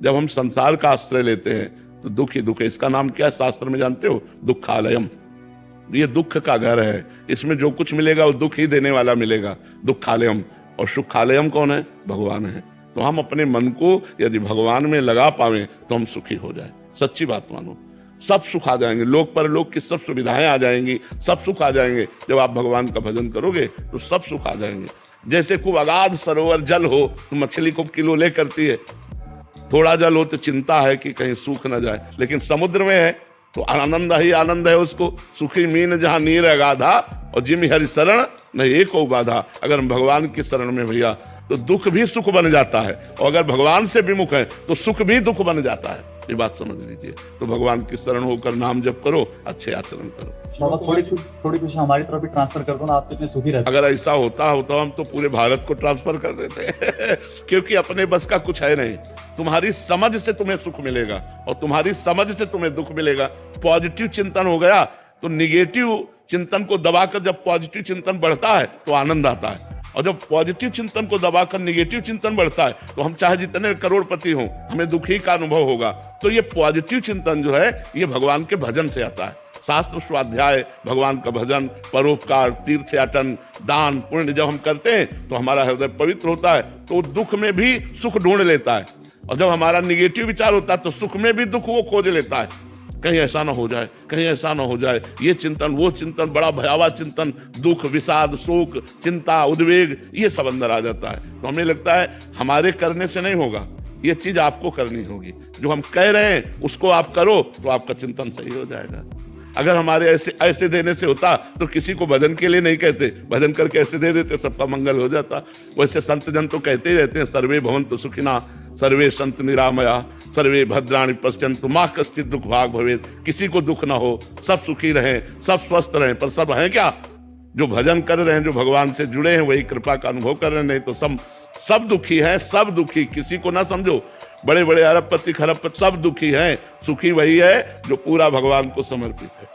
जब हम संसार का आश्रय लेते हैं तो दुख ही दुख है। इसका नाम क्या है शास्त्र में जानते हो? दुखालयम। ये दुख का घर है, इसमें जो कुछ मिलेगा वो दुख ही देने वाला मिलेगा, दुखालयम। और सुखालयम कौन है? भगवान है। तो हम अपने मन को यदि भगवान में लगा पावे तो हम सुखी हो जाए। सच्ची बात मानो, सब सुख आ जाएंगे, लोक परलोक की सब सुविधाएं आ जाएंगी, सब सुख आ जाएंगे। जब आप भगवान का भजन करोगे तो सब सुख आ जाएंगे। जैसे खूब अगाध सरोवर जल हो तो मछली को किलो ले करती है, थोड़ा जल हो तो चिंता है कि कहीं सूख ना जाए, लेकिन समुद्र में है तो आनंद ही आनंद है उसको। सुखी मीन जहां नीर अगाधा और जिम हरि शरण न एको बाधा। अगर हम भगवान की शरण में भैया तो दुख भी सुख बन जाता है, और अगर भगवान से विमुख है तो सुख भी दुख बन जाता है। ये बात समझ लीजिए। तो भगवान की शरण होकर नाम जप करो, अच्छे आचरण करो। बाबा थोड़ी खुशी हमारी तरफ भी ट्रांसफर कर दो ना, आप कितने सुखी रहते। अगर ऐसा होता तो हम तो पूरे भारत को ट्रांसफर कर देते क्योंकि अपने बस का कुछ है नहीं। तुम्हारी समझ से तुम्हें सुख मिलेगा और तुम्हारी समझ से तुम्हें दुख मिलेगा। पॉजिटिव चिंतन हो गया तो निगेटिव चिंतन को दबाकर जब पॉजिटिव चिंतन बढ़ता है तो आनंद आता है, और जब पॉजिटिव चिंतन को दबाकर निगेटिव चिंतन बढ़ता है तो हम चाहे जितने करोड़पति हों हमें दुखी का अनुभव होगा। तो ये पॉजिटिव चिंतन जो है ये भगवान के भजन से आता है। शास्त्र स्वाध्याय, भगवान का भजन, परोपकार, तीर्थयाटन, दान पुण्य जब हम करते हैं तो हमारा हृदय पवित्र होता है, तो दुख में भी सुख ढूंढ लेता है। और जब हमारा निगेटिव विचार होता है तो सुख में भी दुख वो खोज लेता है। कहीं ऐसा ना हो जाए, कहीं ऐसा ना हो जाए, ये चिंतन वो चिंतन, बड़ा भयावह चिंतन, दुख, विषाद, शोक, चिंता, उद्वेग, ये सब अंदर आ जाता है। तो हमें लगता है हमारे करने से नहीं होगा, ये चीज आपको करनी होगी। जो हम कह रहे हैं उसको आप करो तो आपका चिंतन सही हो जाएगा। अगर हमारे ऐसे देने से होता तो किसी को भजन के लिए नहीं कहते, भजन करके ऐसे दे देते, सबका मंगल हो जाता। वैसे संत जन तो कहते ही रहते हैं, सर्वे भवन्तु सुखिनः, सर्वे सन्तु निरामया, सर्वे भद्राणि पश्यन्तु मा कश्चित् दुख भाग भवेत्। किसी को दुख ना हो, सब सुखी रहें, सब स्वस्थ रहें। पर सब हैं क्या? जो भजन कर रहे हैं, जो भगवान से जुड़े हैं, वही कृपा का अनुभव कर रहे हैं। नहीं तो सब दुखी हैं, सब दुखी। किसी को ना समझो, बड़े बड़े अरबपति खरबपति सब दुखी हैं। सुखी वही है जो पूरा भगवान को समर्पित है।